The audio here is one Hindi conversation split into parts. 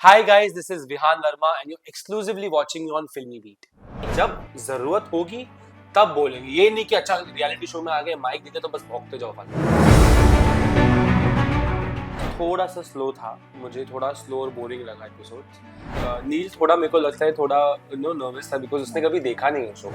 Hi guys, this is Vihan Verma and you're exclusively watching me on Filmy Beat. जब जरूरत होगी तब बोलेंगे, ये नहीं कि अच्छा रियलिटी शो में आ गए माइक दिखे तो बस भौंकते जाओ फालतू। थोड़ा सा स्लो था, मुझे थोड़ा स्लो और बोरिंग लगा एपिसोड। नील थोड़ा मेरे को लगता है थोड़ा नर्वस था बिकॉज उसने कभी देखा नहीं है शो।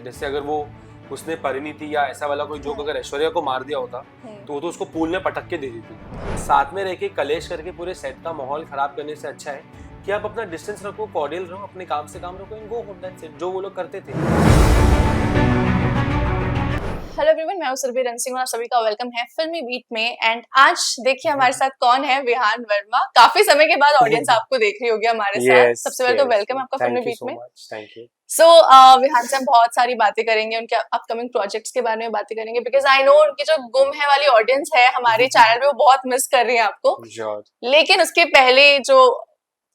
जैसे अगर वो उसने परिणीति या ऐसा वाला कोई जोक अगर ऐश्वर्या को मार दिया होता तो वो तो उसको पूल में पटक के दे दी थी। साथ में रह के कलेश करके पूरे सेट का माहौल खराब करने से अच्छा है कि आप अपना डिस्टेंस रखो, कॉर्डियल रहो, अपने काम से काम रखो and go home, that's it, जो वो लोग करते थे। हेलो एवरीवन, मैं हूं सुरभि रन सिंह और आप सभी का वेलकम है फिल्मी बीट में। एंड आज देखिए हमारे साथ कौन है, विहान वर्मा। काफी समय के बाद ऑडियंस आपको देख रही होगी हमारे साथ। सबसे पहले तो वेलकम आपका फिल्मी बीट में। Thank you. सो विहान से हम बहुत सारी बातें करेंगे, उनके अपकमिंग प्रोजेक्ट्स के बारे में बातें करेंगे बिकॉज आई नो उनकी जो गुम है वाली ऑडियंस है हमारे चैनल पे वो बहुत मिस कर रही है आपको। लेकिन उसके पहले जो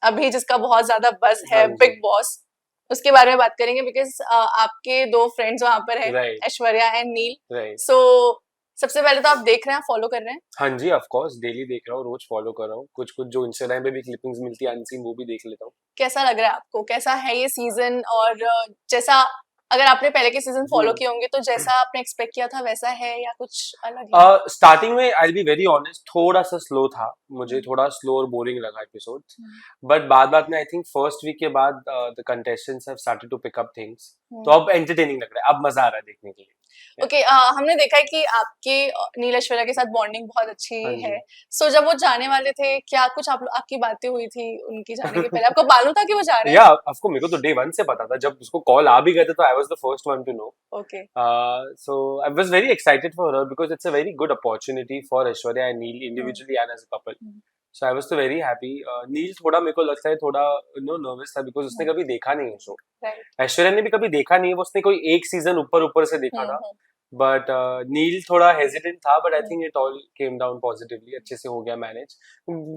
अभी जिसका बहुत ज्यादा बज है, बिग बॉस, उसके बारे में बात करेंगे बिकॉज आपके दो फ्रेंड्स वहां पर हैं, ऐश्वर्या एंड नील। सो सबसे पहले तो आप देख रहे हैं, फॉलो कर रहे हैं? हाँ जी, ऑफ कोर्स डेली देख रहा हूँ, रोज फॉलो कर रहा हूँ। कुछ कुछ जो इंस्टाग्राम पे भी क्लिपिंग्स मिलती है अनसीन वो भी देख लेता हूँ। कैसा लग रहा है आपको, कैसा है ये सीजन? और जैसा अगर आपने पहले के सीजन फॉलो किए होंगे तो जैसा आपने एक्सपेक्ट किया था वैसा है या कुछ अलग है? स्टार्टिंग में आई विल बी वेरी ऑनेस्ट, थोड़ा सा स्लो था, मुझे थोड़ा स्लो और बोरिंग लगा एपिसोड। बट बाद में आई थिंक फर्स्ट वीक के बाद the contestants have started to pick up things, तो अब एंटरटेनिंग लग रहा है, अब मजा आ रहा है देखने के लिए। ओके, हमने देखा है कि आपके नील ऐश्वर्या के साथ बॉन्डिंग बहुत अच्छी है। सो जब वो जाने वाले थे, क्या कुछ आपकी बातें हुई थी उनकी जाने के पहले? आपको मालूम था कि वो जा रहे हैं? या आपको, मेरे को तो डे 1 से पता था, जब उसको कॉल आ भी गए थे तो I was the first one to know. Okay, so I was very excited for her because it's a very good opportunity for Aishwarya and Neel individually and as a couple. So I was तो वेरी हैप्पी। नील थोड़ा मेरे को लगता है थोड़ा नर्वस था बिकॉज उसने कभी देखा नहीं है शो। ऐश्वर्या ने भी कभी देखा नहीं है, वो उसने कोई एक सीजन ऊपर ऊपर से देखा था। बट नील थोड़ा हेजिटेंट था, but I think it all came down positively, अच्छे से हो गया manage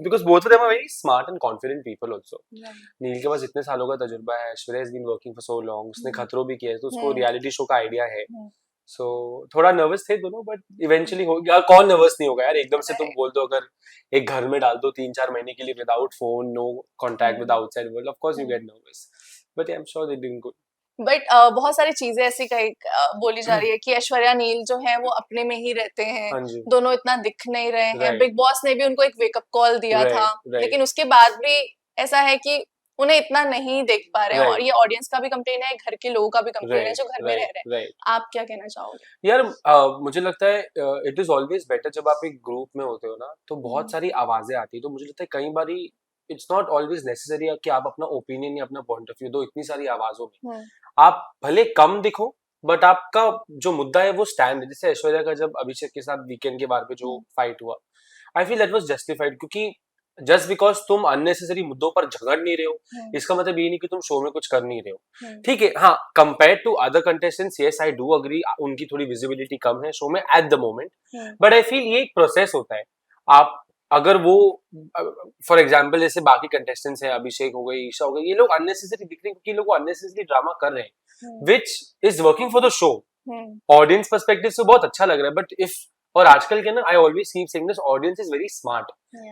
because both of them are very smart and confident people also. Neel के पास इतने सालों का तजुर्बा है, Aishwarya has been working for so long, उसने खतरों भी किया है तो उसको रियलिटी शो का आइडिया है। सो थोड़ा नर्वस थे दोनों, बट इवेंचुअली हो गया। कौन नर्वस नहीं होगा यार, एकदम से तुम बोल दो अगर एक घर में डाल दो 3-4 महीने के लिए without phone, no contact with outside world, of course you get nervous, but I am sure they did good. But बहुत सारी चीजें ऐसी कही बोली जा रही है कि ऐश्वर्या नील जो है वो अपने में ही रहते हैं, दोनों इतना दिख नहीं रहे हैं। बिग बॉस ने भी उनको एक वेकअप कॉल दिया था, लेकिन उसके बाद भी ऐसा है कि उन्हें इतना नहीं देख पा रहे हैं। और ये ऑडियंस का भी कंप्लेन है, घर के लोगों का भी कंप्लेन है जो घर में रह रहे हैं। आप क्या कहना चाहोगे? यार मुझे लगता है इट इज ऑलवेज बेटर जब आप एक ग्रुप में होते हो ना, तो बहुत सारी आवाजें आती है, तो मुझे लगता है कई बारी इट्स नॉट ऑलवेज नेसेसरी कि आप अपना ओपिनियन या अपना पॉइंट ऑफ व्यू दो इतनी सारी आवाजों में। आप भले कम दिखो बट आपका जो मुद्दा है वो स्टैंड है। जैसे ऐश्वर्या का जब अभिषेक के साथ वीकेंड के बारे पे जो फाइट हुआ, आई फील दैट वाज जस्टिफाइड, क्योंकि जस्ट बिकॉज तुम अननेसेसरी मुद्दों पर झगड़ नहीं रहे हो इसका मतलब ये नहीं कि तुम शो में कुछ कर नहीं रहे हो। ठीक है, हाँ, compare to other contestants, yes I do agree, उनकी थोड़ी विजिबिलिटी कम है शो में at the moment, but I feel ये एक प्रोसेस होता है। आप अगर वो फॉर एग्जाम्पल जैसे बाकी कंटेस्टेंट्स हैं, अभिषेक हो गए, ईशा हो गई, ये लोग अननेसेसरी दिख रहे हैं क्योंकि लोग अननेसेसरी ड्रामा कर रहे हैं which is working for the show. Audience perspective से बहुत अच्छा लग रहा है, बट इफ और आजकल के ना, I always keep saying this, audience is very smart.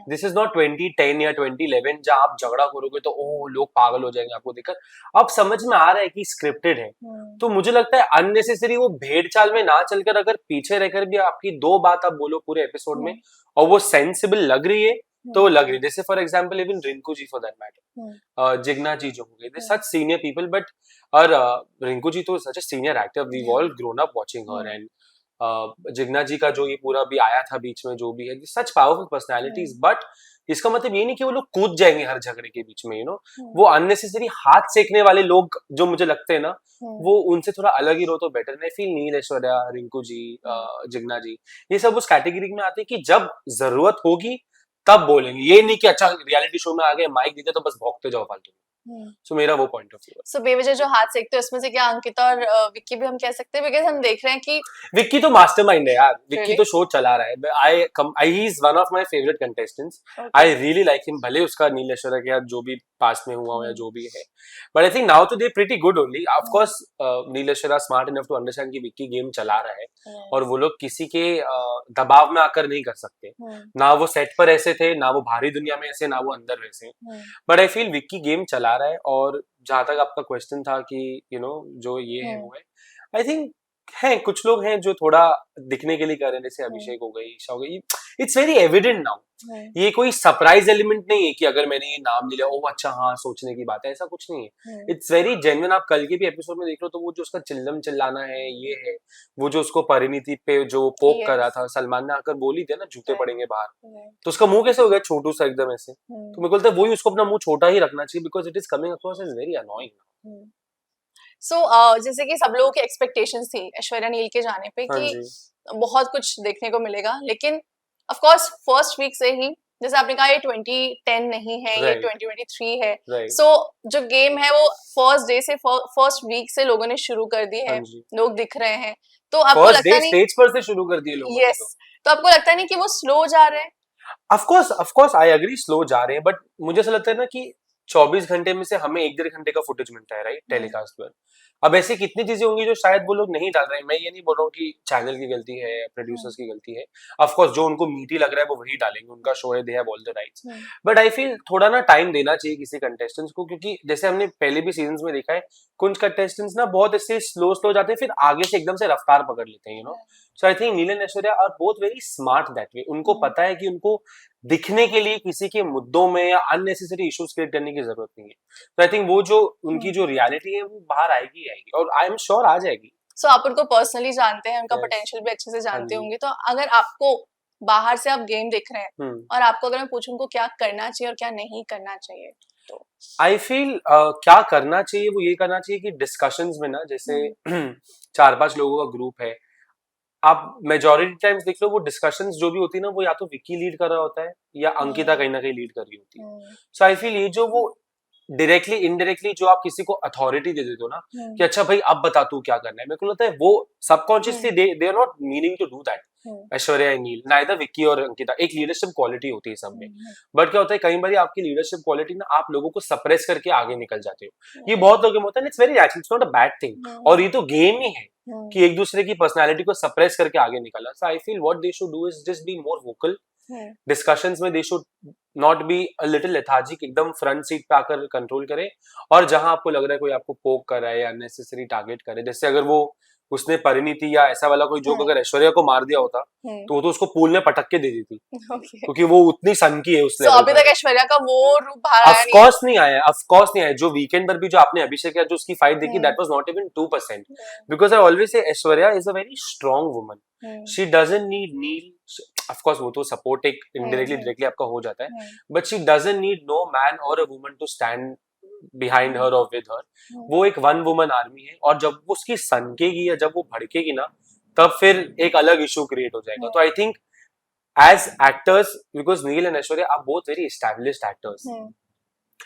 This is not 2010 या 2011 जहां आप झगड़ा करोगे तो ओ लोग पागल हो जाएंगे आपको देखकर। अब समझ में आ रहा है कि स्क्रिप्टेड है। तो मुझे लगता है अननेसेसरी वो भेड़ चाल में ना चलकर अगर पीछे रहकर भी आपकी दो बात आप बोलो पूरे एपिसोड में और वो सेंसिबल लग रही है तो लग रही है। जैसे for example even Rinku ji for that matter, Jigna ji जो हो गए, they such senior people, but और रिंकू जी तो such a senior actor, we all grown up watching her, and Jigna ji का जो ये पूरा भी आया था बीच में जो भी है, सच पावरफुल पर्सनालिटीज, बट इसका मतलब ये नहीं कि वो लोग कूद जाएंगे हर झगड़े के बीच में, वो अननेसेसरी हाथ सेकने वाले लोग जो मुझे लगते हैं ना, वो उनसे थोड़ा अलग ही रहो तो बेटर। आई फील नील, ऐश्वर्या, रिंकू जी, जिग्ना जी, ये सब उस कैटेगरी में आते हैं कि जब जरूरत होगी तब बोलेंगे, ये नहीं कि अच्छा रियलिटी शो में आ गए माइक दिखे तो बस भौंकते जाओ फालतू। सो मेरा वो पॉइंट ऑफ व्यू है। सो बेवजह जो हाथ सेकते हैं उसमें से क्या अंकिता और विक्की भी हम कह सकते हैं, बिकॉज हम देख रहे हैं कि विक्की तो मास्टरमाइंड है यार, विक्की Really? तो शो चला रहा है। He is one of my favourite contestants. I really like him, भले उसका नील ऐश्वर्या के साथ जो भी पास्ट में हुआ हो या जो भी है, बट आई थिंक नाउ तो they pretty good only. Of course Neel Aishwarya smart enough to understand कि विक्की गेम चला रहा है और वो लोग किसी के दबाव में आकर नहीं कर सकते। ना वो सेट पर ऐसे थे, ना वो बाहरी दुनिया में ऐसे, ना वो अंदर वैसे। But I feel Vicky game चला रहा है। और जहां तक आपका क्वेश्चन था कि जो ये है वो है, आई थिंक हैं कुछ लोग हैं जो थोड़ा दिखने के लिए कर रहे हैं, जैसे अभिषेक हो गई, ईशा हो गई। It's very evident now. ये कोई सरप्राइज एलिमेंट नहीं है कि अगर मैंने ये नाम लिया ओ अच्छा हाँ सोचने की बात है, ऐसा कुछ नहीं है। It's very genuine. आप कल के भी एपिसोड में देख लो तो वो जो उसका चिल्लम चिल्लाना है, ये है वो जो उसको परिणीति पे जो पोक कर रहा था, सलमान ने आकर बोली थी ना जूते पड़ेंगे बाहर, तो उसका मुंह कैसे हो गया छोटू सा एकदम ऐसे। तो मेरे को लगता है वही उसको अपना मुंह छोटा ही रखना चाहिए, because it is coming across as very annoying. So जैसे कि सब लोगों की एक्सपेक्टेशंस थी ऐश्वर्या नील के जाने पे कि बहुत कुछ देखने को मिलेगा, लेकिन ऑफ कोर्स फर्स्ट वीक से ही जैसे आपने कहा ये 2010 नहीं है, ये 2023 है। सो जो गेम है वो फर्स्ट डे से, फर्स्ट वीक से लोगों ने शुरू कर दी है, लोग दिख रहे हैं। तो आपको लगता नहीं स्टेज पर से शुरू कर दिए लोगों ने? तो आपको लगता नहीं कि वो स्लो जा रहे हैं? Of course I agree slow जा रहे हैं, बट मुझे ऐसा लगता है ना कि 24 घंटे में से हमें 1-1.5 घंटे का फुटेज मिलता है, राइट, टेलीकास्ट पर। अब ऐसी कितनी चीजें होंगी जो शायद वो लोग नहीं डाल रहे हैं। मैं ये नहीं बोल रहा हूँ कि चैनल की गलती है, प्रोड्यूसर्स की गलती है। ऑफ कोर्स जो उनको मीटी लग रहा है वो वही डालेंगे, उनका शो है, they have all the rights. But I feel थोड़ा ना टाइम देना चाहिए किसी कंटेस्टेंट्स को, क्योंकि जैसे हमने पहले भी सीजन्स में देखा है कुछ कंटेस्टेंट्स ना बहुत ऐसे स्लो जाते हैं, फिर आगे से एकदम से रफ्तार पकड़ लेते हैं, so I think Neel and Aishwarya are both very smart that way. उनको पता है कि उनको दिखने के लिए किसी के मुद्दों में या अननेसेसरी इश्यूज क्रिएट करने की जरूरत नहीं है। तो आई थिंक वो जो उनकी जो रियलिटी है वो बाहर आएगी और आई एम श्योर आ जाएगी। सो आप उनको पर्सनली जानते हैं, उनका पोटेंशियल भी अच्छे से जानते होंगे, तो अगर आपको बाहर से आप गेम देख रहे हैं और आपको अगर मैं पूछूं उनको क्या करना चाहिए और क्या नहीं करना चाहिए, तो आई फील क्या करना चाहिए वो ये करना चाहिए कि डिस्कशंस में ना, जैसे 4-5 लोगों का ग्रुप है, आप मेजॉरिटी टाइम्स देख लो वो डिस्कशंस जो भी होती है ना, वो या तो विक्की लीड कर रहा होता है या अंकिता कहीं ना कहीं लीड कर रही होती है। सो आई फील ये जो वो डायरेक्टली इनडायरेक्टली जो आप किसी को अथॉरिटी दे देते हो ना कि अच्छा भाई अब बता तू क्या करना है, मेरे को लगता है वो subconsciously they are not meaning to do that. Aishwarya and Neel, neither Vicky और अंकिता, एक लीडरशिप क्वालिटी होती है सब में। बट क्या होता है कई बार आपकी लीडरशिप क्वालिटी ना आप लोगों को सप्रेस करके आगे निकल जाते हो। ये बहुत लोगों में होता है, it's very natural, it's not a bad thing. और ये तो गेम ही है कि एक दूसरे की पर्सनालिटी को सप्रेस करके आगे निकलना। So I feel what they should do is just be more vocal discussions में। They should not be a little lethargic, एकदम फ्रंट सीट पे आकर कंट्रोल करे। और जहां आपको लग रहा है कोई आपको पोक कर रहा है या अननेसेसरी टारगेट करे, जैसे अगर वो उसने परिणीति या ऐसा वाला कोई जोक अगर ऐश्वर्या को मार दिया होता तो वो तो उसको पूल में पटक के दे दी थी, क्योंकि वो उतनी सनकी है उस लेवल। अभी तक ऐश्वर्या का वो रूप बाहर ऑफ कोर्स नहीं आया, ऑफ कोर्स नहीं आया। जो वीकेंड पर भी जो आपने अभिषेक या जो उसकी फाइट देखी, that was not even 2%, because I always say Aishwarya is a very strong woman. She doesn't need Neel, of course वो तो सपोर्ट एक इनडायरेक्टली डायरेक्टली आपका हो जाता है, but she doesn't need no man और a woman to stand behind her और विद हर। वो एक वन वुमन आर्मी है, और जब वो उसकी सनकेगी या जब वो भड़केगी ना, तब फिर एक अलग इशू क्रिएट हो जाएगा। तो I think as actors, because Neel and Aishwarya are both very established actors,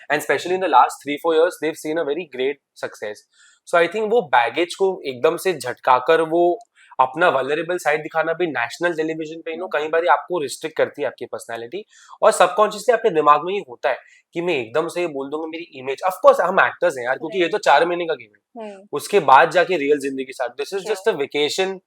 and especially in the last 3-4 years they've seen a very great success. So I think वो बैगेज को एकदम से झटकाकर वो अपना वल्नरेबल साइड दिखाना भी नेशनल टेलीविजन पे कई बार आपको रिस्ट्रिक्ट करती है आपकी पर्सनालिटी, और सबकॉन्शियसली आपके दिमाग में ये होता है कि मैं एकदम से ये बोल दूंगा मेरी इमेज। ऑफ कोर्स हम एक्टर्स हैं यार, क्योंकि ये तो 4 महीने का गेम है, उसके बाद जाके रियल जिंदगी start. This is just a vacation,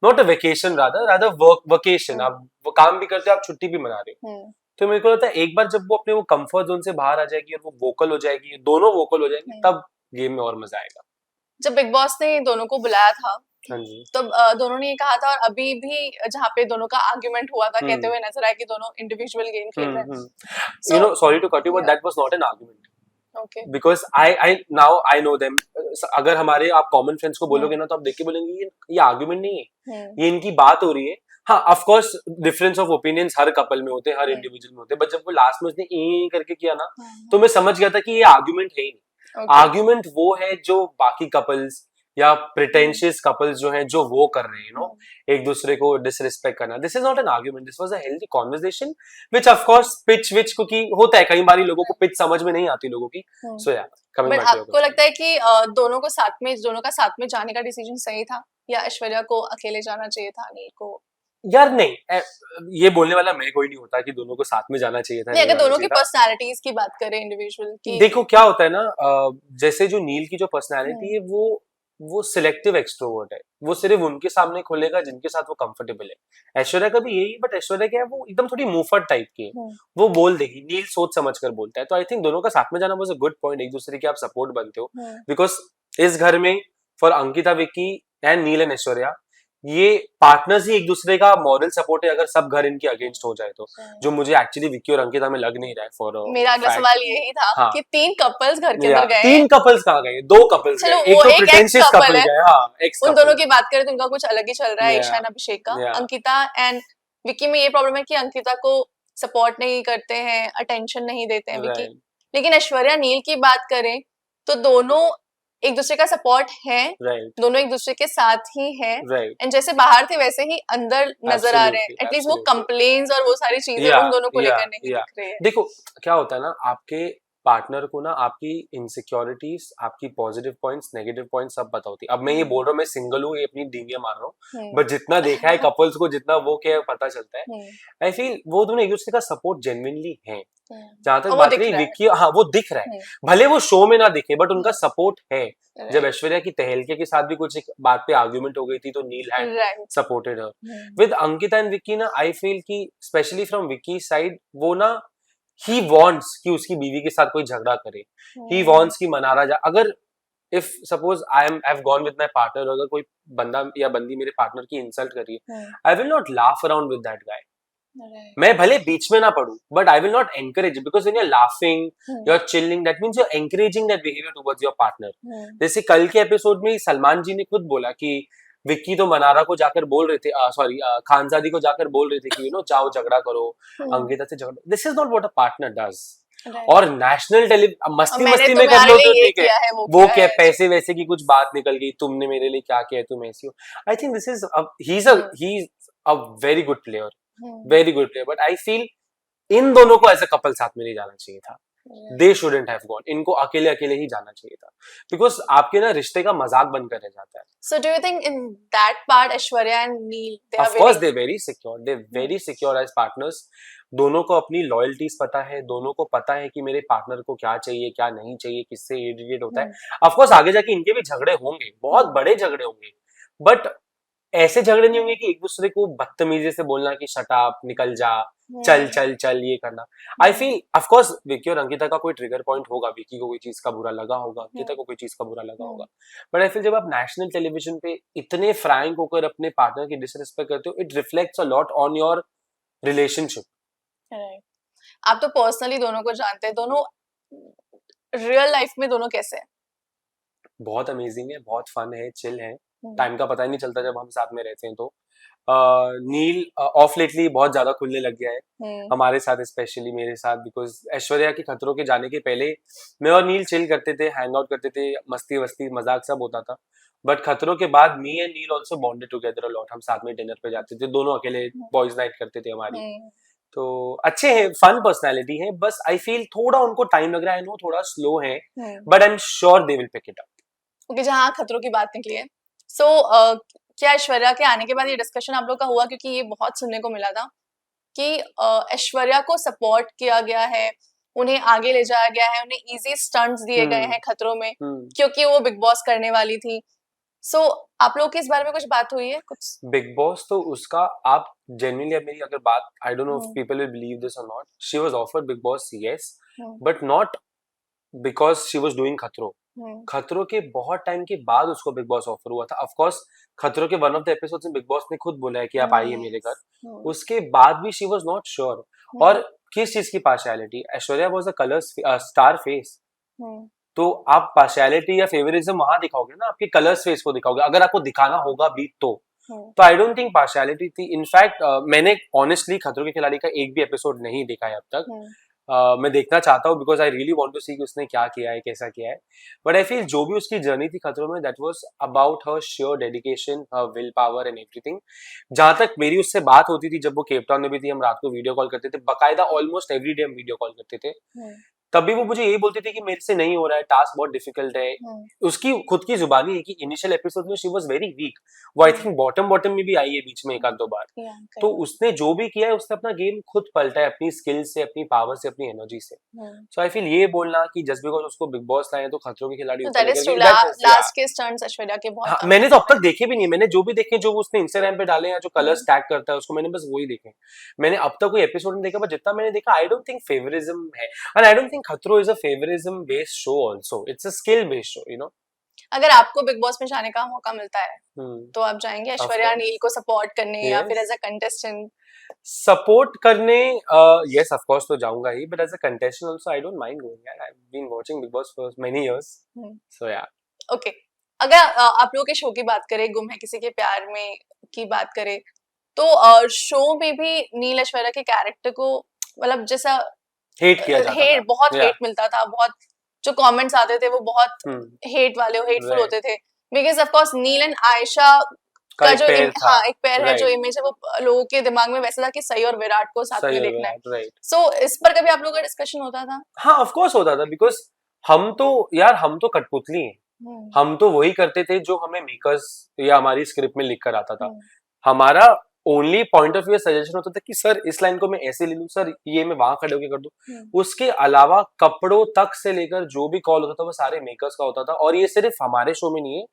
not a vacation, rather vacation. आप वो काम भी करते हो, आप छुट्टी भी मना रहे हो। तो मेरे को लगता है एक बार जब वो अपने वो कंफर्ट जोन से बाहर आ जाएगी और वो वोकल हो जाएगी, दोनों वोकल हो जाएंगे, तब गेम में और मजा आएगा। जब बिग बॉस ने दोनों को बुलाया था तब दोनों ने ये कहा था, और अभी भी जहाँ पे दोनों का आर्गुमेंट हुआ था, कहते हुए नजर आया कि दोनों इंडिविजुअल गेम खेल रहे हैं। You know, sorry to cut you, but that was not an argument. Okay. Because I know them. अगर हमारे आप कॉमन फ्रेंड्स को बोलोगे ना, तो आप देख के बोलेंगे ये आर्गुमेंट नहीं है, ये इनकी बात हो रही है। हाँ, of course difference of opinions her couple में होते हैं, हर इंडिविजुअल में होते हैं, बट जब वो लास्ट में उसने करके किया ना, तो मैं समझ गया था कि ये आर्गुमेंट है ही नहीं। आर्गुमेंट वो है जो बाकी कपल्स या प्रिटेंशियस कपल्स जो हैं जो वो कर रहे हैं, एक दूसरे को डिसरिस्पेक्ट करना, this is not an argument, this was a healthy conversation which of course pitch which, क्योंकि होता है कई बारी लोगों को पिच समझ में नहीं आती लोगों की, सो या कमिंग बट बैक टू आपको लगता है कि दोनों का साथ में जाने का डिसीजन सही था, या ऐश्वर्या को अकेले जाना चाहिए था, नील को? यार नहीं, ये बोलने वाला मैं कोई नहीं होता कि दोनों को साथ में जाना चाहिए था, नहीं, अगर दोनों की चाहिए था। पर्सनालिटीज की बात करें इंडिविजुअल की, देखो क्या होता है ना, जैसे जो नील की जो पर्सनालिटी है वो सिलेक्टिव एक्सट्रोवर्ट है, वो सिर्फ उनके सामने खुलेगा जिनके साथ वो कंफर्टेबल है। ऐश्वर्या का भी यही है, बट ऐश्वर्या क्या है, वो एकदम थोड़ी मुंहफट टाइप की है, वो बोल देगी, नील सोच समझ कर बोलता है। तो आई थिंक दोनों का साथ में जाना वाज अ गुड पॉइंट, एक दूसरे के आप सपोर्ट बनते हो, बिकॉज इस घर में for Ankita, Vicky and Neel and Aishwarya, ये पार्टनर्स ही एक दूसरे का मॉरल सपोर्ट है, अगर सब घर इनके अगेंस्ट हो जाए तो, जो मुझे एक्चुअली विक्की और अंकिता में लग नहीं रहा है फॉर मेरा अगला सवाल यही था कि 3 कपल्स घर के अंदर गए, 3 कपल्स कहाँ गए, 2 कपल्स चलो गए, एक वो तो एक प्रिटेंशियस कपल गए, एक्स उन दोनों की बात करें तो उनका कुछ अलग ही चल रहा है, ईशान अभिषेक का। Yeah. अंकिता एंड विक्की में ये प्रॉब्लम है कि अंकिता को सपोर्ट नहीं करते हैं, अटेंशन नहीं देते हैं विक्की। लेकिन ऐश्वर्या नील की बात करें तो दोनों एक दूसरे का सपोर्ट है, दोनों एक दूसरे के साथ ही हैं, एंड जैसे बाहर थे वैसे ही अंदर नजर आ रहे हैं। एटलीस्ट वो कंप्लेन्स और वो सारी चीजें उन दोनों को लेकर नहीं दिख रही है। देखो क्या होता है ना, आपके पार्टनर को ना आपकी इनसिक्योरिटीज, आपकी पॉजिटिव पॉइंट्स, नेगेटिव पॉइंट्स सब पता होती है। अब मैं ये बोल रहा हूँ, मैं सिंगल हूँ, ये अपनी डींगे मार रहा हूँ, बट जितना देखा है कपल्स को, जितना वो क्या पता चलता है, आई फील वो दोनों एक दूसरे का सपोर्ट जेन्युइनली है। जहां तक बात रही विक्की, हाँ वो दिख रहा है, भले वो शो में ना दिखे, बट उनका सपोर्ट है। जब ऐश्वर्या की तहलके के साथ भी कुछ एक बात पे आर्ग्यूमेंट हो गई थी, तो Neel had supported her. With Ankita and Vicky ना, आई फील कि स्पेशली फ्रॉम विक्की साइड, वो ना ही वांट्स कि उसकी बीवी के साथ कोई झगड़ा करे, ही वांट्स कि मनारा जा, अगर if suppose I have gone with my partner, अगर कोई बंदा या बंदी मेरे पार्टनर की इंसल्ट कर रही है, I will not laugh around with that guy. मैं भले बीच में ना पढ़ूं, but I will not encourage, because when you are laughing, you are chilling, that means you are encouraging that behaviour towards your partner. जैसे कल के एपिसोड में सलमान जी ने खुद बोला कि विक्की तो मनारा को जाकर बोल रहे थे, सॉरी खानजादी को जाकर बोल रहे थे कि जाओ झगड़ा करो, अंकिता से झगड़ा। This is not what a partner does. और नेशनल मस्ती में कर लो तो ठीक है, वो क्या पैसे वैसे की कुछ बात निकल गई, तुमने मेरे लिए क्या किया, तुम ऐसी हो। I think this is he is a very good player, very good player, but I feel इन दोनों को एज अ कपल साथ में नहीं जाना चाहिए था। दे शुडंट हैव गॉन, इनको अकेले अकेले ही जाना चाहिए था, बिकॉज आपके ना रिश्ते का मजाक बनकर रह जाता है। So do you think in that part Aishwarya and Neil, of course they're very secure, they're very secure as partners। दोनों को अपनी लॉयल्टीज पता है, दोनों को पता है कि मेरे पार्टनर को क्या चाहिए, क्या नहीं चाहिए, किससे इरिटेट होता है। ऑफ कोर्स आगे जाके इनके भी झगड़े होंगे, बहुत बड़े झगड़े होंगे, बट ऐसे झगड़े नहीं होंगे कि एक दूसरे को बदतमीजी से बोलना कि शट अप, निकल जा, चल चल चल, ये करना। I feel of course Vicky और अंकिता का कोई ट्रिगर पॉइंट होगा, विक्की को कोई चीज का बुरा लगा होगा, अंकिता को कोई चीज का बुरा लगा होगा, बट आई फील जब आप नेशनल टेलीविजन पे इतने फ्रैंक होकर अपने पार्टनर की डिसरिस्पेक्ट करते हो, it reflects a lot on your relationship. आप तो पर्सनली दोनों को जानते हैं, दोनों रियल लाइफ में दोनों कैसे हैं? बहुत अमेजिंग है, बहुत फन है, चिल है, टाइम का पता ही नहीं चलता जब हम साथ में रहते हैं। तो नील ऑफ लेटली बहुत ज्यादा खुलने लग गया है हमारे साथ, स्पेशली मेरे साथ, बिकॉज ऐश्वर्या के खतरों के जाने के पहले मैं और नील चिल करते थे, हैंग आउट करते थे, मस्ती वस्ती मजाक सब होता था, बट खतरों के बाद me and Neel also bonded together a lot. हम साथ में डिनर पे जाते थे, दोनों अकेले बॉयज नाइट करते थे हमारी। तो अच्छे हैं, फन पर्सनैलिटी है, बस आई फील थोड़ा उनको टाइम लग रहा है, नो थोड़ा स्लो है, but I am sure they will pick it up. Okay, जहाँ खतरों की बात निकली है, सो क्या ऐश्वर्या के आने के बाद ये डिस्कशन आप लोग का हुआ, क्योंकि ये बहुत सुनने को मिला था कि ऐश्वर्या को सपोर्ट किया गया है, उन्हें आगे ले जाया गया है, उन्हें इजी स्टंट्स दिए गए हैं खतरों में, क्योंकि वो बिग बॉस करने वाली थी। सो आप लोग की इस बारे में कुछ बात हुई है? कुछ बिग बॉस तो उसका, आप जेन्युइनली मेरी अगर बात, I don't know if people will believe this और not, she was offered Bigg Boss yes, but not because she was doing खतरों। खतरों के बहुत टाइम के बाद उसको बिग बॉस ऑफर हुआ था। ऑफ कोर्स खतरों के वन ऑफ द एपिसोड्स में बिग बॉस ने खुद बोला है कि आप आइए मेरे घर, उसके बाद भी शी वाज नॉट श्योर। और किस चीज की partiality, Aishwarya was a colours star face, तो आप पार्शियलिटी या फेवरिज्म वहां दिखाओगे ना, आपके कलर्स फेस को दिखाओगे, अगर आपको दिखाना होगा भी तो आई डोंट थिंक पार्शियलिटी थी। इनफैक्ट मैंने ऑनेस्टली खतरों के खिलाड़ी का एक भी एपिसोड नहीं देखा है अब तक, मैं देखना चाहता हूँ because I really want to see कि उसने क्या किया है, कैसा किया है. बट आई फील जो भी उसकी जर्नी थी खतरों में, that was about her sure dedication, her will power and everything. जहां तक मेरी उससे बात होती थी जब वो केप टाउन में भी थी, हम रात को वीडियो कॉल करते थे, बकायदा ऑलमोस्ट एवरी डे हम वीडियो कॉल करते थे. तभी वो मुझे यही बोलती थी कि मेरे से नहीं हो रहा है, टास्क बहुत डिफिकल्ट है. उसकी खुद की जुबानी है कि इनिशियल एपिसोड में शी वाज वेरी वीक. वो आई थिंक बॉटम बॉटम में भी आई है बीच में एक आध दो बार. तो उसने जो भी किया है उसने अपना गेम खुद पलटा है, अपनी स्किल से, अपनी पावर से, अपनी एनर्जी से. सो आई फील ये बोलना कि जस्ट बिकॉज उसको बिग बॉस लाए तो खतरों के खिलाड़ी ऊपर लेकर गई, लास्ट के स्टंट्स ऐश्वर्या के बहुत हाँ, मैंने तो अब तक देखे भी नहीं. मैंने जो भी देखे, जो उसने इंस्टाग्राम पे डाले हैं, जो कलर्स टैग करता है उसको, मैंने बस वही देखे. मैंने अब तक कोई एपिसोड नहीं देखा, पर जितना मैंने देखा आई डोंट थिंक फेवरिज्म है. एंड आई डोंट थिंक खतरों is a favouritism based show also. It's a skill based show, you know. अगर आपको बिग बॉस में जाने का मौका मिलता है तो आप जाएंगे ऐश्वर्या नील को सपोर्ट करने या फिर एज अ कंटेस्टेंट? सपोर्ट करने यस ऑफ कोर्स तो जाऊंगा ही, but as a contestant also I don't mind going. I have been watching Bigg Boss for many years, so yeah. Okay, अगर आप लोगों के शो की बात करें, गुम है किसी के प्यार में की बात करें, तो शो में भी नील ऐश्वर्या के कैरेक्टर को मतलब जैसा हेट किया जाता था, बहुत हेट मिलता था, बहुत जो कमेंट्स आते थे वो बहुत हेट वाले, हेटफुल होते थे, because of course Neel and Ayesha का जो एक पैर है, जो इमेज है वो लोगों के दिमाग में वैसा था कि सही और विराट को साथ में देखना है. सो इस पर कभी आप लोगों का डिस्कशन होता था? हाँ ऑफ कोर्स होता था, बिकॉज हम तो कठपुतली हैं. हम तो वही करते थे जो हमें मेकर्स या हमारी स्क्रिप्ट में लिख कर आता था. हमारा only point of view suggestion होता था कि सर इस लाइन को मैं ऐसे ले लूं, सर ये मैं वहां खड़े होकर कर दूं. उसके अलावा कपड़ों तक से लेकर जो भी कॉल होता था वो सारे मेकर्स का होता था. और ये सिर्फ हमारे शो में नहीं है,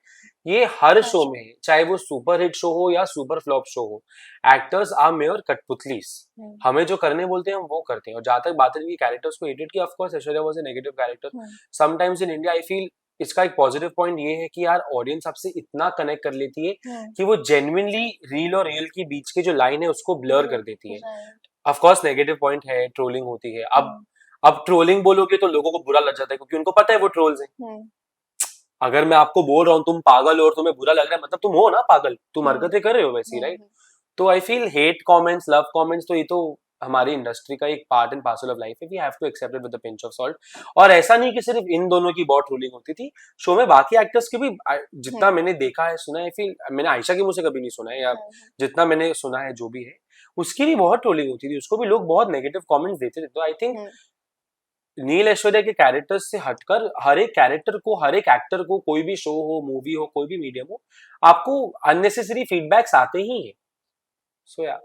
ये हर शो में है, चाहे वो सुपर हिट शो हो या सुपर फ्लॉप शो हो. एक्टर्स आर मेयर कठपुतलीस. हमें जो करने बोलते हैं हम वो करते हैं. और जहां तक बात है कि कैरेक्टर्स को एडिट किया, of course Aishwarya was a negative character. Sometimes in India I feel इसका एक पॉजिटिव पॉइंट ये है कि यार ऑडियंस आपसे इतना कनेक्ट कर लेती है कि वो जेन्युइनली रील और रियल के बीच की जो लाइन है उसको ब्लर कर देती है. ऑफ कोर्स नेगेटिव पॉइंट है, ट्रोलिंग होती है. अब ट्रोलिंग बोलोगे तो लोगों को बुरा लग जाता है क्योंकि उनको पता है वो ट्रोल्स हैं. अगर मैं आपको बोल रहा हूँ तुम पागल हो और तुम्हें बुरा लग रहा है, मतलब तुम हो ना पागल, तुम हरकतें कर रहे हो वैसी, राइट. तो I feel hate comments, love comments, तो ये तो हमारी इंडस्ट्री का एक part and parcel of life है. We have to accept it with a pinch of salt. और ऐसा नहीं कि सिर्फ इन दोनों की बहुत ट्रोलिंग होती थी शो में, बाकी एक्टर्स की भी जितना मैंने देखा है, सुना है, आई फील मैंने आयशा की मुंह से कभी नहीं सुना है, या जितना मैंने सुना है जो भी है उसकी भी बहुत ट्रोलिंग होती थी, उसको भी लोग बहुत नेगेटिव कमेंट्स देते थे. तो आई थिंक नील ऐश्वर्या के कैरेक्टर्स से हटकर हर एक कैरेक्टर को, हर एक एक्टर को, कोई भी शो हो, मूवी हो, कोई भी मीडियम हो, आपको अननेसेसरी फीडबैक्स आते ही हैं. सो या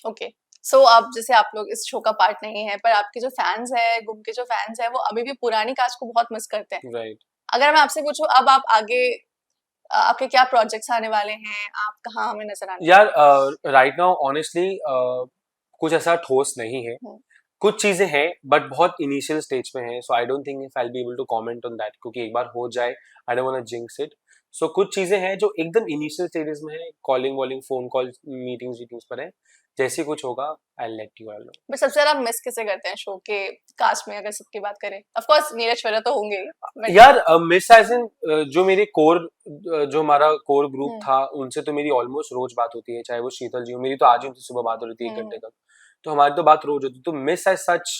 ओके, सो अब जैसे आप लोग इस शो का पार्ट नहीं है, पर आपके जो फैंस है, गुम के जो फैंस है, वो अभी भी पुरानी कास्ट को बहुत मिस करते हैं, राइट. अगर मैं आपसे पूछूं अब आप आगे आपके क्या प्रोजेक्ट्स आने वाले हैं, आप कहाँ हमें नजर आने? यार राइट नाउ ऑनेस्टली कुछ ऐसा ठोस नहीं है. कुछ चीजें हैं बट बहुत इनिशियल स्टेज में है. So I don't think if I will be able to comment on that, क्योंकि एक बार हो जाए I don't want to jinx it. So कुछ चीजें हैं जो एकदम इनिशियल स्टेजेस में है, calling walling, phone call, meetings पर है. जैसे कुछ होगा I will let you all know. But सबसे ज्यादा मिस किसे करते हैं शो के कास्ट में, अगर सबकी बात करें? ऑफ कोर्स नील ऐश्वर्या तो होंगे यार. मिस एज इन जो मेरे कोर, जो हमारा कोर ग्रुप था, उनसे तो मेरी ऑलमोस्ट रोज बात होती है, चाहे वो शीतल जी हो. मेरी तो आज ही उनसे सुबह बात हो रही थी 1 घंटे तक. तो हमारी तो बात रोज होती. तो मिस एज सच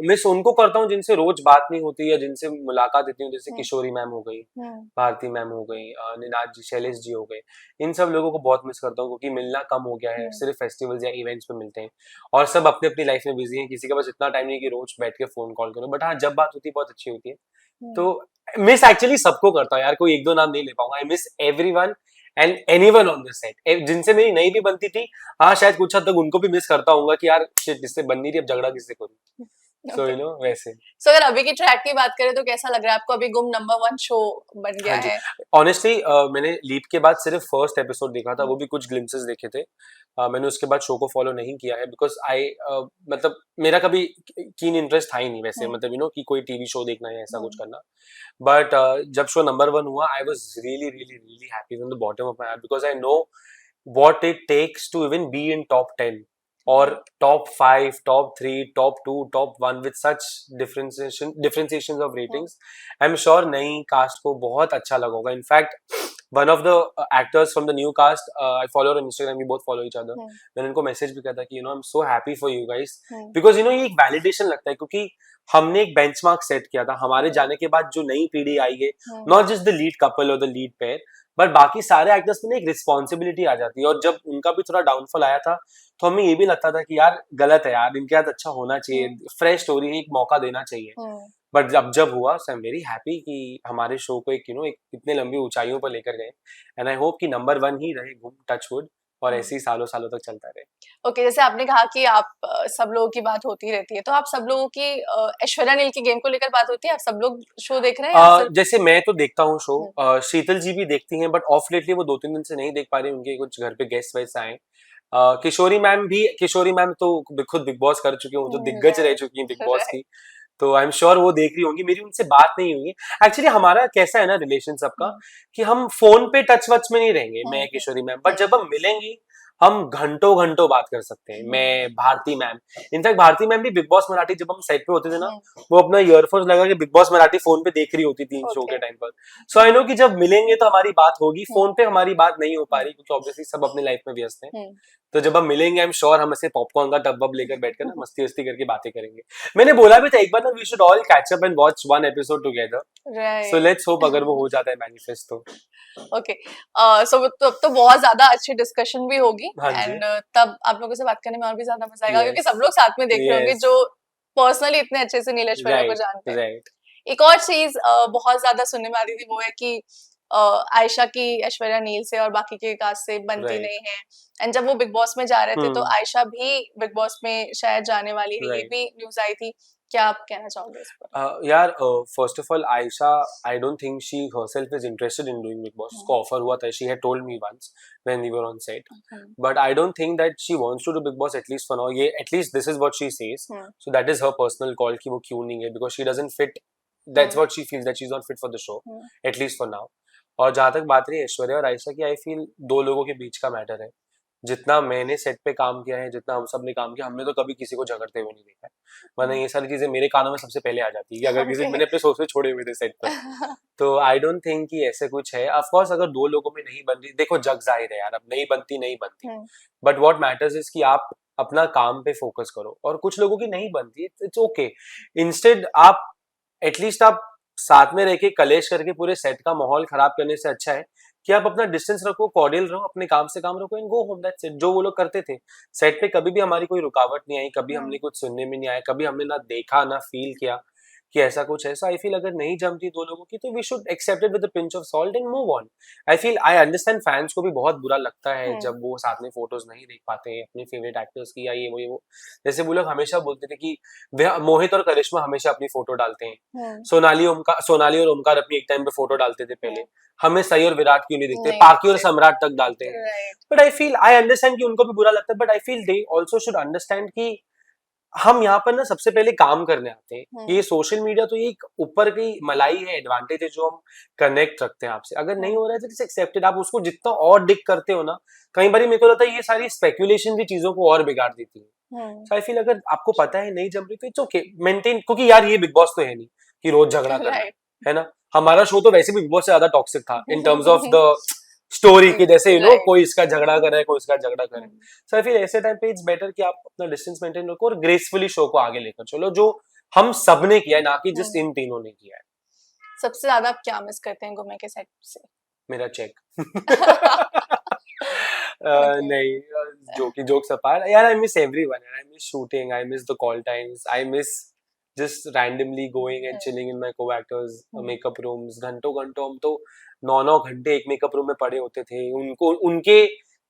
मिस उनको करता हूँ जिनसे रोज बात नहीं होती या जिनसे मुलाकात इतनी हो, जैसे किशोरी मैम हो गई, भारती मैम हो गई, निनाद जी, शैलेश जी हो गए. इन सब लोगों को बहुत मिस करता हूँ क्योंकि मिलना कम हो गया है, सिर्फ फेस्टिवल्स या इवेंट्स पे मिलते हैं. और सब अपनी अपनी लाइफ में बिजी हैं, किसी के पास इतना टाइम नहीं कि रोज बैठ के फोन कॉल करो. बट हाँ, जब बात होती है बहुत अच्छी होती है. तो मिस एक्चुअली सबको करता हूँ यार, कोई एक दो नाम नहीं ले पाऊंगा. I miss everyone and anyone on the set. जिनसे मेरी नहीं भी बनती थी, हाँ शायद कुछ हद तक उनको भी मिस करता हूँ कि यार शिट, जिससे बन नहीं रही, अब झगड़ा किससे करूँ. सो यू नो वैसे. सो अगर अभी की ट्रैक की बात करें तो कैसा लग रहा है आपको? अभी गुम नंबर 1 शो बन गया है. ऑनेस्टली मैंने लीप के बाद सिर्फ फर्स्ट एपिसोड देखा था, वो भी कुछ ग्लिम्पसेस देखे थे. मैंने उसके बाद शो को फॉलो नहीं किया है बिकॉज आई मतलब मेरा कभी कीन इंटरेस्ट था ही नहीं वैसे, मतलब यू नो कि कोई टीवी शो देखना है ऐसा कुछ करना. बट जब शो नंबर 1 हुआ, I was really really really happy from the bottom of my heart, because I know what it takes to even be in top 10 or top 5, top 3, top 2, top 1 with such differentiations of ratings. I'm sure नई कास्ट को बहुत अच्छा लगा होगा. In fact one of the actors from the new cast, I follow on Instagram, we both follow each other, मैंने उनको मैसेज भी किया था कि I am so happy for you guys, because ये एक वैलिडेशन लगता है, क्योंकि हमने एक बेंचमार्क सेट किया था हमारे जाने के बाद जो नई पीढ़ी आई है, not just the lead couple और द लीड पेयर, बट बाकी सारे एक्टर्स में एक रिस्पॉन्सिबिलिटी आ जाती है। और जब उनका भी थोड़ा डाउनफॉल आया था तो हमें ये भी लगता था कि यार गलत है यार, इनके साथ अच्छा होना चाहिए, फ्रेश स्टोरी है, एक मौका देना चाहिए। बट जब हुआ, सो आई एम वेरी हैप्पी कि हमारे शो को एक एक इतने लंबी ऊंचाइयों पर लेकर गए, एंड आई होप कि नंबर 1 ही रहे, घूम टच वुड, और ऐसे ही सालों सालों तक चलता रहे। ओके, जैसे आपने कहा कि आप सब लोगों की बात होती रहती है, तो आप सब लोगों की ऐश्वर्या नील की गेम को लेकर बात होती है? आप सब लोग शो देख रहे हैं? जैसे मैं तो देखता हूँ शो, शीतल जी भी देखती हैं, बट ऑफ लेटली वो 2-3 दिन से नहीं देख पा रही, उनके कुछ घर पे गेस्ट वेस्ट आए। किशोरी मैम तो खुद बिग बॉस कर चुकी हैं, वो तो दिग्गज रह चुकी हैं बिग बॉस की, तो आई एम श्योर वो देख रही होंगी। मेरी उनसे बात नहीं हुई। एक्चुअली हमारा कैसा है ना रिलेशन सबका, कि हम फोन पे टच वच में नहीं रहेंगे, मैं किशोरी मैम, बट जब हम मिलेंगे हम घंटों घंटों बात कर सकते हैं। मैं, Bharti ma'am, in fact Bharti ma'am भी बिग बॉस मराठी जब हम सेट पे होते थे ना, वो अपना ईयरफोन्स लगा के बिग बॉस मराठी फोन पे देख रही होती थी शो के टाइम पर। सो आई नो कि जब मिलेंगे तो हमारी बात होगी, फोन पे हमारी बात नहीं हो पा रही क्योंकि ऑब्वियसली सब अपने लाइफ में व्यस्त हैं। तो जब हम मिलेंगे आई एम श्योर हम ऐसे पॉपकॉर्न का टब वब लेकर बैठकर ना मस्ती वस्ती करके बातें करेंगे। मैंने बोला भी था एक बार ना, we should all catch up and watch one episode together, so let's hope अगर वो हो जाता है मैनिफेस्ट तो। ओके, सो अब तो बहुत ज्यादा अच्छी डिस्कशन भी होगी, हाँ एंड तब आप लोगों से बात करने में और भी ज्यादा मजा आएगा, क्योंकि सब लोग साथ में देख रहे होंगे जो पर्सनली इतने अच्छे से नील ऐश्वर्या को जानते हैं। एक और चीज बहुत ज्यादा सुनने में आ रही थी, वो है कि आयशा की ऐश्वर्या नील से और बाकी के कास्ट से बनती नहीं है, एंड जब वो बिग बॉस में जा रहे थे तो आयशा भी बिग बॉस में शायद जाने वाली है, ये भी न्यूज आई थी। क्या आप कहना चाहोगे इस पर? यार first of all Ayesha, I don't think she herself is interested in doing Bigg Boss. उसको ऑफर हुआ था, she had told me once when we were on set, but I don't think that she wants to do Bigg Boss at least for now. ये at least this is what she says, so that is her personal call कि वो क्यों नहीं है, because she doesn't fit, that's what she feels, that she is not fit for the show at least for now. और जहां तक बात रही ऐश्वर्या और आयशा की, आई फील दो लोगों के बीच का मैटर है। जितना मैंने सेट पे काम किया है, जितना हम सब ने काम किया, हमने तो कभी किसी को झगड़ते हुए नहीं देखा है। वरना ये सारी चीजें मेरे कानों में सबसे पहले आ जाती है कि अगर किसी मैंने अपने सोच में छोड़े हुए थे सेट पर। तो आई डोंट थिंक कि ऐसे कुछ है। ऑफ कोर्स अगर दो लोगों में नहीं बन रही, देखो जग जाहिर है यार, अब नहीं बनती, बट व्हाट मैटर्स इज कि आप अपना काम पे फोकस करो, और कुछ लोगों की नहीं बनती, इट्स ओके। इंस्टेड आप एटलीस्ट आप साथ में रह के कलेश करके पूरे सेट का माहौल खराब करने से अच्छा है कि आप अपना डिस्टेंस रखो, कॉर्डियल रहो, अपने काम से काम रखो, and go home, that's it. जो वो लोग करते थे सेट पे, कभी भी हमारी कोई रुकावट नहीं आई, कभी हमने कुछ सुनने में नहीं आया, कभी हमने ना देखा ना फील किया कि ऐसा कुछ है। सो आई फील अगर नहीं जमती दो लोगों की तो we should accept it with a pinch of salt and move on. I feel, I understand fans को भी बहुत बुरा लगता है जब वो साथ में फोटोज नहीं देख पाते हैं अपने फेवरेट एक्टर्स की, या ये वो। जैसे वो लोग हमेशा बोलते थे कि मोहित और करिश्मा हमेशा अपनी फोटो डालते हैं, सोनाली और ओमकार अपनी एक टाइम पे फोटो डालते थे पहले, हमें सही और विराट क्यों नहीं दिखते, पाकी और सम्राट तक डालते हैं। But I feel, I understand कि उनको भी बुरा लगता है, but I feel they also should understand कि हम यहाँ पर ना सबसे पहले काम करने आते हैं। ये सोशल मीडिया तो एक ऊपर की मलाई है, एडवांटेज है जो हम कनेक्ट रखते हैं आपसे। अगर नहीं हो रहा है तो एक्सेप्टेड, आप उसको जितना और डिग करते हो ना, कई बार मेरे को लगता है ये सारी स्पेकुलेशन भी चीजों को और बिगाड़ देती है। सो आई फील अगर आपको पता है नहीं जम रही तो इट्स ओके, मेंटेन, क्योंकि यार ये बिग बॉस तो है नहीं कि रोज झगड़ा करना है ना। हमारा शो तो वैसे भी बिग बॉस से ज्यादा टॉक्सिक था in terms of the story के, जैसे कोई इसका झगड़ा करे, कोई इसका झगड़ा करे। सो आई फील ऐसे टाइम पे इट्स बेटर कि आप अपना डिस्टेंस मेंटेन रखो और ग्रेसफुली शो को आगे लेकर चलो, जो हम सब ने किया है, ना कि जस्ट इन तीनों ने किया है। सबसे ज्यादा आप क्या मिस करते हैं गुम्मे के सेट से? मेरा चेक। नहीं, जोक्स अपार्ट, यार I miss everyone, I miss shooting, I miss the call times, I miss just randomly going and chilling in my co-actors makeup rooms। घंटों हम तो 9 घंटे एक मेकअप रूम में पड़े होते थे। उनके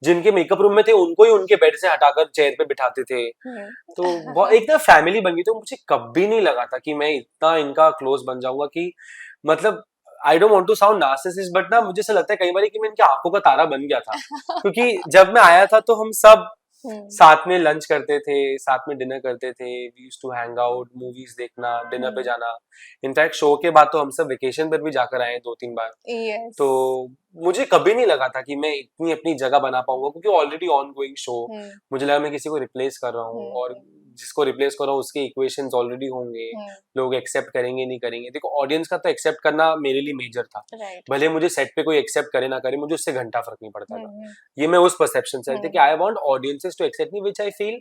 जिनके मेकअप रूम में थे उनको ही उनके बेड से हटाकर चेयर पे बिठाते थे। तो एक ना फैमिली बन गई। तो मुझे कभी नहीं लगा था कि मैं इतना इनका क्लोज बन जाऊंगा कि मतलब I don't want to sound narcissist, but ना मुझे ऐसा लगता है कई बार कि मैं इनकी आंखों का तारा बन गया था। क्योंकि जब मैं आया था तो हम सब साथ में लंच करते थे, साथ में डिनर करते थे, we used to hang out, movies देखना, डिनर पे जाना। इनफैक्ट शो के बाद तो हम सब वेकेशन पर भी जाकर आए 2-3 बार। तो मुझे कभी नहीं लगा था कि मैं इतनी अपनी जगह बना पाऊंगा, क्योंकि ऑलरेडी ऑन गोइंग शो, मुझे लगा मैं किसी को रिप्लेस कर रहा हूँ। और जिसको रिप्लेस करो उसके इक्वेशंस ऑलरेडी होंगे, लोग एक्सेप्ट करेंगे नहीं करेंगे। देखो ऑडियंस का तो एक्सेप्ट करना मेरे लिए मेजर था, राइट। भले मुझे सेट पे कोई एक्सेप्ट करे ना करे, मुझे उससे घंटा फर्क नहीं पड़ता था। ये मैं उस परसेप्शन से था कि I want audiences to accept me, which I feel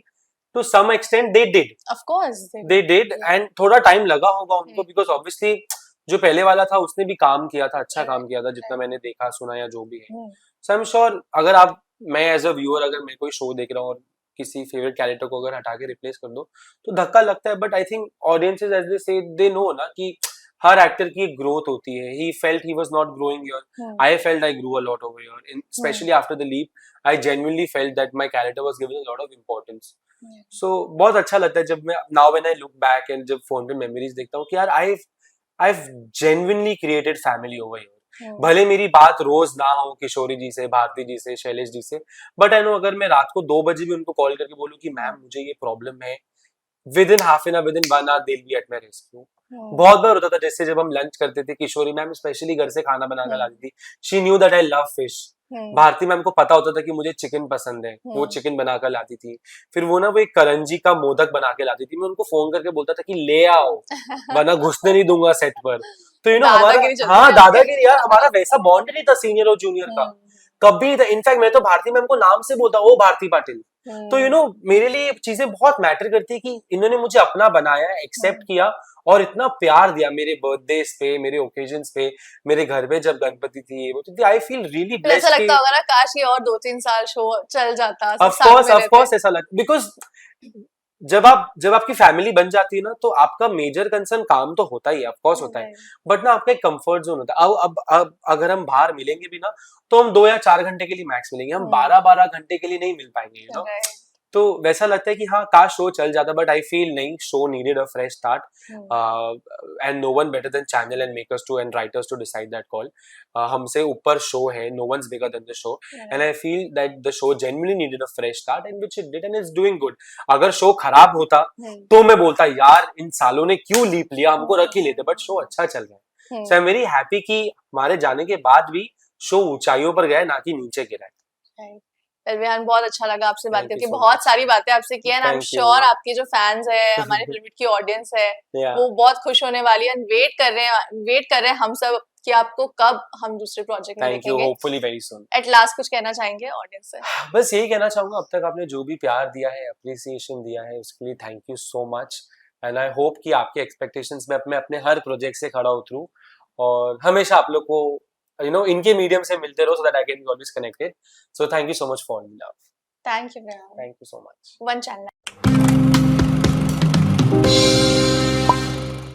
to some extent they did, of course they did, and थोड़ा टाइम लगा होगा उनको, बिकॉज ऑब्वियसली जो पहले वाला था उसने भी काम किया था, अच्छा काम किया था, जितना मैंने देखा सुना या जो भी है। सो आई एम श्योर अगर आप, मैं एज अ व्यूअर अगर मैं कोई शो देख रहा हूँ और किसी फेवरेट कैरेक्टर को अगर हटा के रिप्लेस कर दो तो धक्का लगता है, but I think audiences as they say they no ना कि हर एक्टर की एक ग्रोथ होती है। He felt he was not growing here, I felt I grew a lot over here, especially after the leap I genuinely felt that my character was given a lot of importance. So बहुत अच्छा लगता है जब मैं now when I look back and जब फोन पे मेमोरीज देखता हूँ कि यार I've genuinely created family over here। भले मेरी बात रोज ना हो किशोरी जी से, भारती जी से, शैलेश जी से, बट आई नो अगर मैं रात को 2 बजे भी उनको कॉल करके बोलूं कि मैम मुझे ये प्रॉब्लम है, within half an hour, within 1 hour they'll be at my rescue। बहुत बार होता था, जैसे जब हम लंच करते थे, किशोरी मैम स्पेशली घर से खाना बना कर लाती थी, she knew that I love fish. Bharti ma'am को पता होता था कि मुझे चिकन पसंद है, वो चिकन बनाकर लाती थी। फिर वो ना वो एक करंजी का मोदक बना के लाती थी, मैं उनको फोन करके बोलता था कि ले आओ वरना घुसने नहीं दूंगा सेट पर। तो यू नो हमारा, हाँ दादागिरी यार, हमारा वैसा बॉन्ड नहीं था सीनियर और जूनियर का कभी। इनफैक्ट मैं तो भारती मैम को नाम से बोलता, ओ भारती पाटिल। तो यू नो मेरे लिए चीजें बहुत मैटर करती है कि इन्होंने मुझे अपना बनाया, एक्सेप्ट किया और इतना प्यार दिया मेरे बर्थडेज पे, मेरे ओकेजन्स पे, मेरे घर पे जब गणपति थी वो थी। I feel really blessed. ऐसा लगता होगा ना काश ये और 2-3 साल शो चल जाता। ऑफ कोर्स ऐसा लगता, बिकॉज जब आपकी फैमिली बन जाती है ना तो आपका मेजर कंसर्न काम तो होता ही है, ऑफ कोर्स होता है, बट ना आपका एक कंफर्ट जोन होता है। अब अगर हम बाहर मिलेंगे भी ना तो हम 2 या 4 घंटे के लिए मैक्स मिलेंगे, हम 12-12 घंटे के लिए नहीं मिल पाएंगे, यू नो। तो वैसा लगता है कि हाँ काश शो चल जाता, बट आई फील नहीं, show needed a fresh start, and no one better than channel and makers too and writers to decide that call. हमसे ऊपर शो है, no one's bigger than the show, and I feel that the show genuinely needed a fresh start and which it did and it's doing good. अगर शो खराब होता तो मैं बोलता यार इन सालों ने क्यों लीप लिया, हमको रख ही लेते, बट शो अच्छा चल रहा है। So I am very happy कि हमारे जाने के बाद भी शो ऊंचाइयों पर गया, ना कि नीचे गिरा है। विहान बहुत अच्छा लगा आपसे बात करके, बहुत सारी बातें आपसे की है, आई एम श्योर आपके जो फैंस है, हमारे फिल्म की ऑडियंस है, वो बहुत खुश होने वाली है, वेट कर रहे हैं हम सब कि आपको कब हम दूसरे प्रोजेक्ट में देखेंगे। Hopefully very soon. At last कुछ कहना चाहेंगे ऑडियंस से? बस यही कहना चाहूंगा, अब तक आपने जो भी प्यार दिया है, अप्रिसिएशन दिया है, उसके लिए thank you so much, and I hope कि आपके एक्सपेक्टेशंस में अपने हर प्रोजेक्ट से खड़ा उतरूं और हमेशा आप लोग को you know इनके मीडियम से मिलते रहो, so that I can be always connected. So thank you so much for all the love. Thank you, Vihan. Thank you so much. One channel.